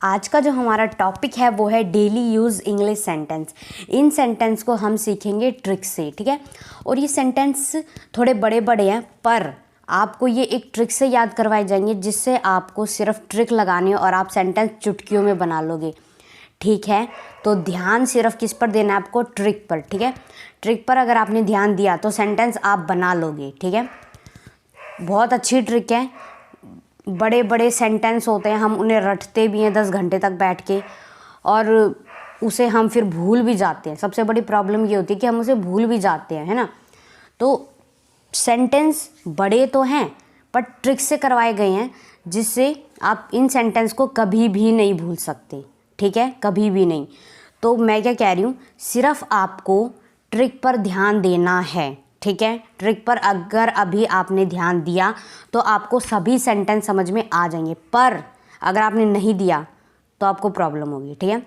आज का जो हमारा टॉपिक है वो है डेली यूज़ इंग्लिश सेंटेंस। इन सेंटेंस को हम सीखेंगे ट्रिक से, ठीक है। और ये सेंटेंस थोड़े बड़े बड़े हैं, पर आपको ये एक ट्रिक से याद करवाए जाएंगे जिससे आपको सिर्फ ट्रिक लगानी है और आप सेंटेंस चुटकियों में बना लोगे, ठीक है। तो ध्यान सिर्फ किस पर देना है आपको? ट्रिक पर, ठीक है। ट्रिक पर अगर आपने ध्यान दिया तो सेंटेंस आप बना लोगे, ठीक है। बहुत अच्छी ट्रिक है। बड़े बड़े सेंटेंस होते हैं, हम उन्हें रटते भी हैं 10 घंटे तक बैठ के, और उसे हम फिर भूल भी जाते हैं। सबसे बड़ी प्रॉब्लम ये होती है कि हम उसे भूल भी जाते हैं, है ना। तो सेंटेंस बड़े तो हैं पर ट्रिक से करवाए गए हैं जिससे आप इन सेंटेंस को कभी भी नहीं भूल सकते, ठीक है, कभी भी नहीं। तो मैं क्या कह रही हूँ, सिर्फ आपको ट्रिक पर ध्यान देना है, ठीक है। ट्रिक पर अगर अभी आपने ध्यान दिया तो आपको सभी सेंटेंस समझ में आ जाएंगे, पर अगर आपने नहीं दिया तो आपको प्रॉब्लम होगी, ठीक है।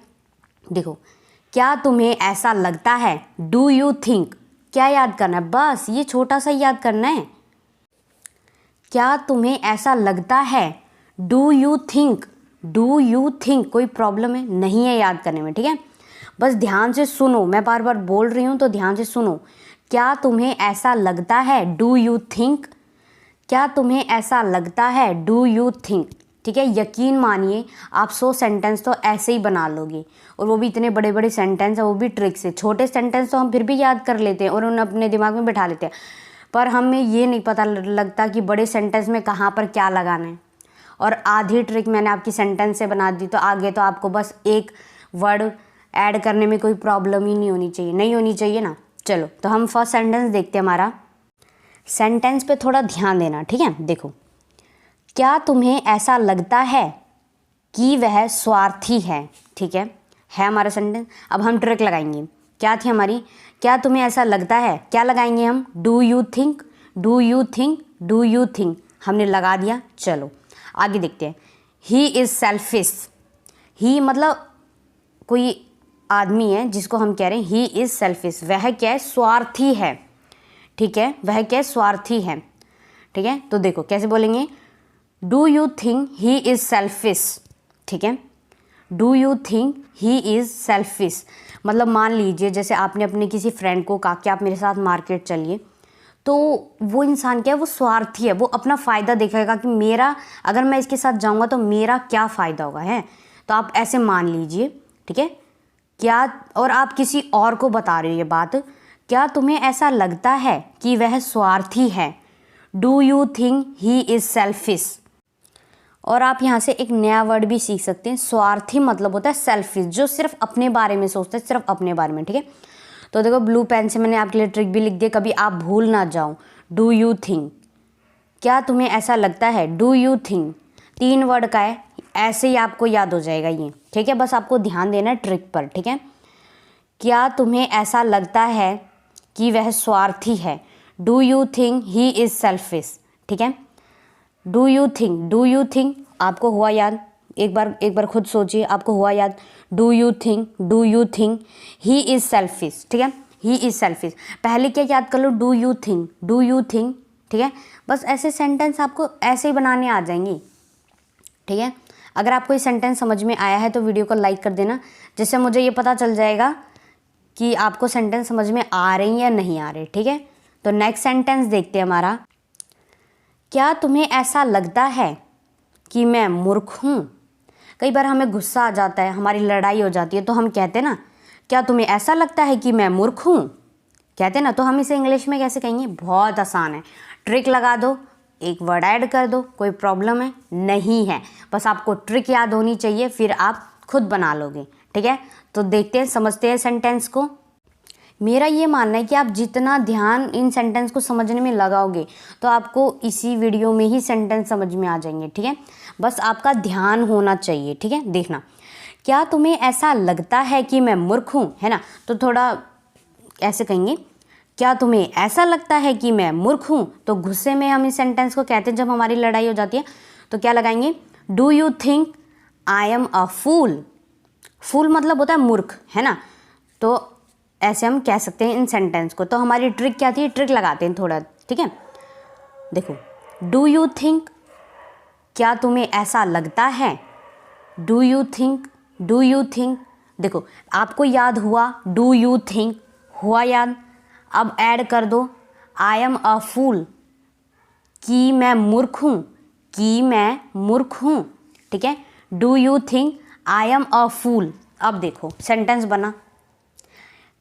देखो, क्या तुम्हें ऐसा लगता है? Do you think. क्या याद करना है? बस ये छोटा सा याद करना है। क्या तुम्हें ऐसा लगता है? Do you think. Do you think. कोई प्रॉब्लम है? नहीं है याद करने में, ठीक है। बस ध्यान से सुनो, मैं बार बार बोल रही हूँ तो ध्यान से सुनो। क्या तुम्हें ऐसा लगता है? Do you think. क्या तुम्हें ऐसा लगता है? डू यू थिंक, ठीक है। यकीन मानिए आप 100 सेंटेंस तो ऐसे ही बना लोगे, और वो भी इतने बड़े बड़े सेंटेंस है, वो भी ट्रिक से। छोटे सेंटेंस तो हम फिर भी याद कर लेते हैं और उन्हें अपने दिमाग में बिठा लेते हैं, पर हमें ये नहीं पता लगता कि बड़े सेंटेंस में कहाँ पर क्या लगाना है। और आधी ट्रिक मैंने आपकी सेंटेंस से बना दी, तो आगे तो आपको बस एक वर्ड ऐड करने में कोई प्रॉब्लम ही नहीं होनी चाहिए, नहीं होनी चाहिए ना। चलो, तो हम फर्स्ट सेंटेंस देखते हैं। हमारा सेंटेंस पे थोड़ा ध्यान देना, ठीक है। देखो, क्या तुम्हें ऐसा लगता है कि वह स्वार्थी है, ठीक है हमारा सेंटेंस। अब हम ट्रिक लगाएंगे। क्या थी हमारी? क्या तुम्हें ऐसा लगता है। क्या लगाएंगे हम? Do you think. Do you think. Do you think हमने लगा दिया। चलो आगे देखते हैं। ही इज़ सेल्फिश। ही मतलब कोई आदमी है जिसको हम कह रहे हैं ही इज़ सेल्फिश। वह क्या है? स्वार्थी है, ठीक है। वह क्या है? स्वार्थी है, ठीक है। तो देखो कैसे बोलेंगे, do you think he is selfish, ठीक है। Do you think he is selfish मतलब मान लीजिए जैसे आपने अपने किसी फ्रेंड को कहा कि आप मेरे साथ मार्केट चलिए, तो वो इंसान क्या है? वो स्वार्थी है। वो अपना फ़ायदा देखेगा कि मेरा, अगर मैं इसके साथ जाऊंगा तो मेरा क्या फ़ायदा होगा, है। तो आप ऐसे मान लीजिए, ठीक है। क्या, और आप किसी और को बता रहे हो ये बात, क्या तुम्हें ऐसा लगता है कि वह स्वार्थी है? Do you think he is selfish. और आप यहाँ से एक नया वर्ड भी सीख सकते हैं। स्वार्थी मतलब होता है सेल्फिश, जो सिर्फ अपने बारे में सोचता है, सिर्फ अपने बारे में, ठीक है। तो देखो, ब्लू पेन से मैंने आपके लिए ट्रिक भी लिख दी, कभी आप भूल ना जाओ। Do you think. क्या तुम्हें ऐसा लगता है? डू यू थिंक 3 वर्ड का है, ऐसे ही आपको याद हो जाएगा ये, ठीक है। बस आपको ध्यान देना है ट्रिक पर, ठीक है। क्या तुम्हें ऐसा लगता है कि वह स्वार्थी है? Do you think he is selfish, ठीक है। Do you think. Do you think आपको हुआ याद? एक बार खुद सोचिए, आपको हुआ याद? Do you think. Do you think he is selfish, ठीक है। He is selfish. पहले क्या याद कर लो? Do you think. Do you think, ठीक है। बस ऐसे सेंटेंस आपको ऐसे ही बनाने आ जाएंगी, ठीक है। अगर आपको ये सेंटेंस समझ में आया है तो वीडियो को लाइक कर देना, जिससे मुझे ये पता चल जाएगा कि आपको सेंटेंस समझ में आ रही हैं या नहीं आ रहे, ठीक है। तो नेक्स्ट सेंटेंस देखते हैं हमारा। क्या तुम्हें ऐसा लगता है कि मैं मूर्ख हूँ? कई बार हमें गुस्सा आ जाता है, हमारी लड़ाई हो जाती है, तो हम कहते हैं ना, क्या तुम्हें ऐसा लगता है कि मैं मूर्ख हूँ, कहते हैं ना। तो हम इसे इंग्लिश में कैसे कहेंगे? बहुत आसान है। ट्रिक लगा दो, एक वर्ड ऐड कर दो, कोई प्रॉब्लम है नहीं है। बस आपको ट्रिक याद होनी चाहिए, फिर आप खुद बना लोगे, ठीक है। तो देखते हैं, समझते हैं सेंटेंस को। मेरा ये मानना है कि आप जितना ध्यान इन सेंटेंस को समझने में लगाओगे तो आपको इसी वीडियो में ही सेंटेंस समझ में आ जाएंगे, ठीक है। बस आपका ध्यान होना चाहिए, ठीक है। देखना, क्या तुम्हें ऐसा लगता है कि मैं मूर्ख हूँ, है ना। तो थोड़ा ऐसे कहेंगे, क्या तुम्हें ऐसा लगता है कि मैं मूर्ख हूँ। तो गुस्से में हम इस सेंटेंस को कहते हैं, जब हमारी लड़ाई हो जाती है तो क्या लगाएंगे? Do you think I am a fool. Fool मतलब होता है मूर्ख, है ना। तो ऐसे हम कह सकते हैं इन सेंटेंस को। तो हमारी ट्रिक क्या थी? ट्रिक लगाते हैं थोड़ा, ठीक है। देखो, डू यू थिंक, क्या तुम्हें ऐसा लगता है do you think, do you think, देखो आपको याद हुआ, डू यू थिंक हुआ याद। अब ऐड कर दो आई एम अ फूल, कि मैं मूर्ख हूँ, कि मैं मूर्ख हूँ, ठीक है। Do you think I am a fool. अब देखो सेंटेंस बना।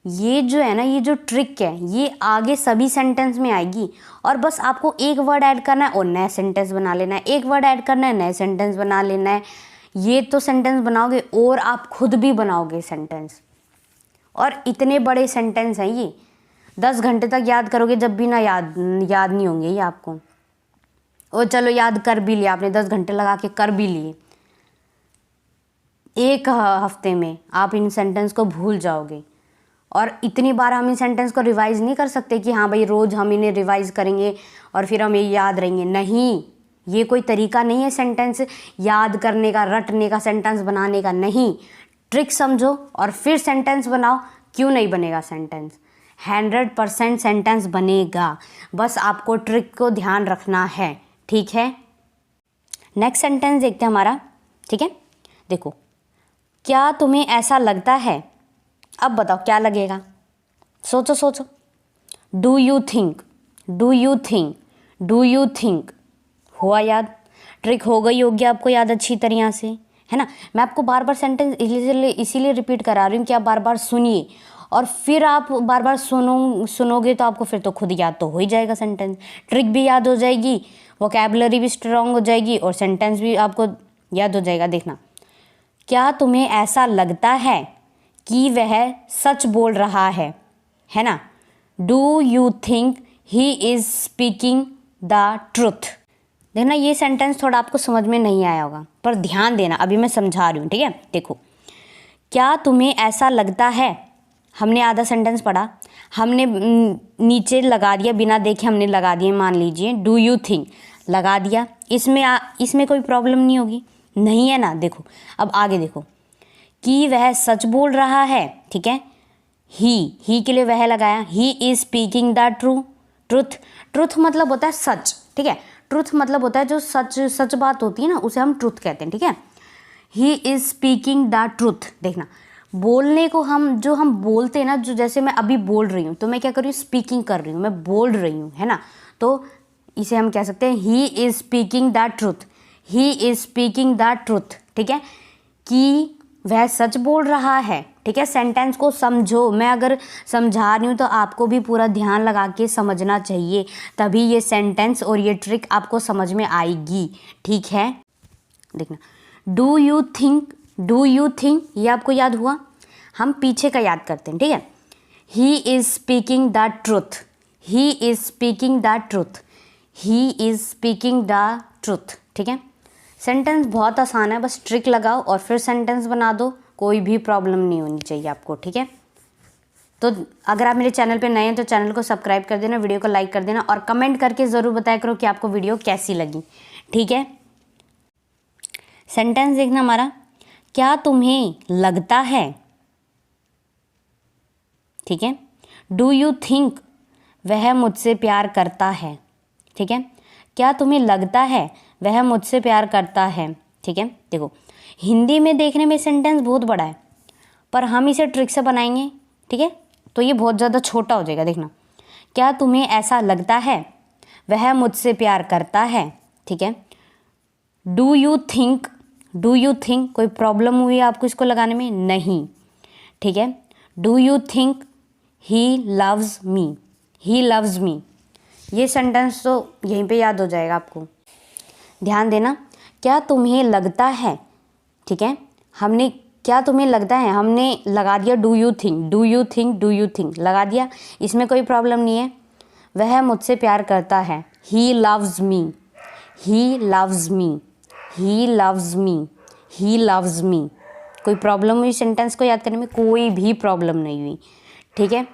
ये जो है ना, ये जो ट्रिक है ये आगे सभी सेंटेंस में आएगी, और बस आपको एक वर्ड ऐड करना है और नया सेंटेंस बना लेना है, एक वर्ड ऐड करना है नया सेंटेंस बना लेना है। ये तो सेंटेंस बनाओगे और आप खुद भी बनाओगे सेंटेंस, और इतने बड़े सेंटेंस हैं ये, 10 घंटे तक याद करोगे जब भी ना याद नहीं होंगे ये आपको। और चलो याद कर भी लिया आपने, 10 घंटे लगा के कर भी लिए, एक हफ्ते में आप इन सेंटेंस को भूल जाओगे। और इतनी बार हम इन सेंटेंस को रिवाइज नहीं कर सकते कि हाँ भाई रोज़ हम इन्हें रिवाइज करेंगे और फिर हम ये याद रहेंगे, नहीं, ये कोई तरीका नहीं है सेंटेंस याद करने का, रटने का, सेंटेंस बनाने का, नहीं। ट्रिक समझो और फिर सेंटेंस बनाओ। क्यों नहीं बनेगा सेंटेंस? 100% सेंटेंस बनेगा, बस आपको ट्रिक को ध्यान रखना है, ठीक है। नेक्स्ट सेंटेंस देखते हैं हमारा, ठीक है। देखो, क्या तुम्हें ऐसा लगता है, अब बताओ क्या लगेगा, सोचो सोचो। Do you think, do you think, do you think हुआ याद? ट्रिक हो गई होगी आपको याद अच्छी तरह से, है ना। मैं आपको बार बार सेंटेंस इसीलिए रिपीट करा रही हूँ कि आप बार बार सुनिए, और फिर आप बार बार सुनोगे तो आपको फिर तो खुद याद तो हो ही जाएगा सेंटेंस, ट्रिक भी याद हो जाएगी, वोकैबुलरी भी स्ट्रांग हो जाएगी और सेंटेंस भी आपको याद हो जाएगा। देखना, क्या तुम्हें ऐसा लगता है कि वह सच बोल रहा है ना। Do you think he is speaking the truth. देखना ये सेंटेंस थोड़ा आपको समझ में नहीं आया होगा, पर ध्यान देना, अभी मैं समझा रही हूँ, ठीक है। देखो, क्या तुम्हें ऐसा लगता है, हमने आधा सेंटेंस पढ़ा, हमने नीचे लगा दिया, बिना देखे हमने लगा दिया, मान लीजिए डू यू थिंक लगा दिया, इसमें कोई प्रॉब्लम नहीं होगी, नहीं है ना। देखो अब आगे देखो, कि वह सच बोल रहा है, ठीक है। ही के लिए वह लगाया, he is speaking the truth. Truth मतलब होता है सच, ठीक है। ट्रूथ मतलब होता है जो सच बात होती है ना, उसे हम ट्रूथ कहते हैं, ठीक है। He is speaking the truth. देखना, बोलने को हम बोलते हैं ना, जो जैसे मैं अभी बोल रही हूँ तो मैं क्या कर रही हूँ, स्पीकिंग कर रही हूँ, मैं बोल रही हूँ, है ना। तो इसे हम कह सकते हैं he is speaking the truth, he is speaking the truth, ठीक है। कि वह सच बोल रहा है, ठीक है। सेंटेंस को समझो, मैं अगर समझा रही हूँ तो आपको भी पूरा ध्यान लगा के समझना चाहिए, तभी ये सेंटेंस और ये ट्रिक आपको समझ में आएगी, ठीक है। देखना, do you think, do you think ये आपको याद हुआ, हम पीछे का याद करते हैं, ठीक है। He is speaking the truth, he is speaking the truth, he is speaking the truth, ठीक है। सेंटेंस बहुत आसान है, बस ट्रिक लगाओ और फिर सेंटेंस बना दो, कोई भी प्रॉब्लम नहीं होनी चाहिए आपको, ठीक है। तो अगर आप मेरे चैनल पे नए हैं तो चैनल को सब्सक्राइब कर देना, वीडियो को लाइक कर देना और कमेंट करके ज़रूर बताया करो कि आपको वीडियो कैसी लगी, ठीक है। सेंटेंस देखना हमारा, क्या तुम्हें लगता है, ठीक है। डू यू थिंक वह मुझसे प्यार करता है, ठीक है। क्या तुम्हें लगता है वह मुझसे प्यार करता है, ठीक है। देखो, हिंदी में देखने में सेंटेंस बहुत बड़ा है, पर हम इसे ट्रिक से बनाएंगे, ठीक है, तो ये बहुत ज़्यादा छोटा हो जाएगा। देखना, क्या तुम्हें ऐसा लगता है वह मुझसे प्यार करता है, ठीक है। Do you think, do you think कोई प्रॉब्लम हुई आपको इसको लगाने में? नहीं, ठीक है। Do you think he loves me, he loves me, ये सेंटेंस तो यहीं पे याद हो जाएगा आपको। ध्यान देना, क्या तुम्हें लगता है, ठीक है। हमने क्या तुम्हें लगता है हमने लगा दिया do you think, do you think, do you think लगा दिया, इसमें कोई प्रॉब्लम नहीं है। वह मुझसे प्यार करता है, he loves me, he loves me, he loves me, he loves me, कोई प्रॉब्लम हुई सेंटेंस को याद करने में? कोई भी प्रॉब्लम नहीं हुई, ठीक है।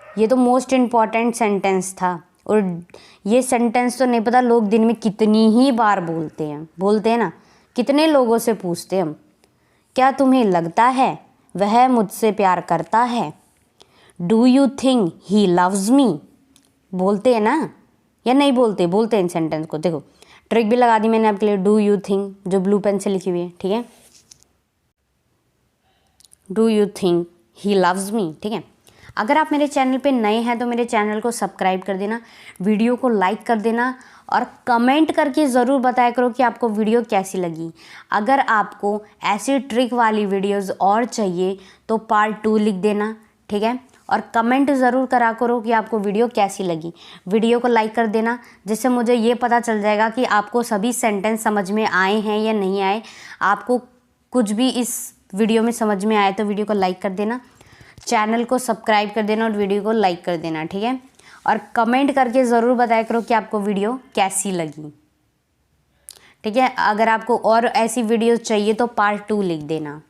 ये तो मोस्ट इम्पॉर्टेंट सेंटेंस था, और ये सेंटेंस तो नहीं पता लोग दिन में कितनी ही बार बोलते हैं ना, कितने लोगों से पूछते हैं हम, क्या तुम्हें लगता है वह मुझसे प्यार करता है? Do you think he loves me, बोलते हैं ना या नहीं बोलते? बोलते हैं इन सेंटेंस को। देखो ट्रिक भी लगा दी मैंने आपके लिए, डू यू थिंक, जो ब्लू पेन से लिखी हुई है, ठीक है। Do you think he loves me, ठीक है। अगर आप मेरे चैनल पे नए हैं तो मेरे चैनल को सब्सक्राइब कर देना, वीडियो को लाइक कर देना और कमेंट करके ज़रूर बताया करो कि आपको वीडियो कैसी लगी। अगर आपको ऐसी ट्रिक वाली वीडियोस और चाहिए तो पार्ट 2 लिख देना, ठीक है। और कमेंट ज़रूर करा करो कि आपको वीडियो कैसी लगी। वीडियो को लाइक कर देना जिससे मुझे ये पता चल जाएगा कि आपको सभी सेंटेंस समझ में आए हैं या नहीं आए। आपको कुछ भी इस वीडियो में समझ में आए तो वीडियो को लाइक कर देना, चैनल को सब्सक्राइब कर देना और वीडियो को लाइक कर देना, ठीक है। और कमेंट करके ज़रूर बताया करो कि आपको वीडियो कैसी लगी, ठीक है। अगर आपको और ऐसी वीडियोस चाहिए तो पार्ट 2 लिख देना।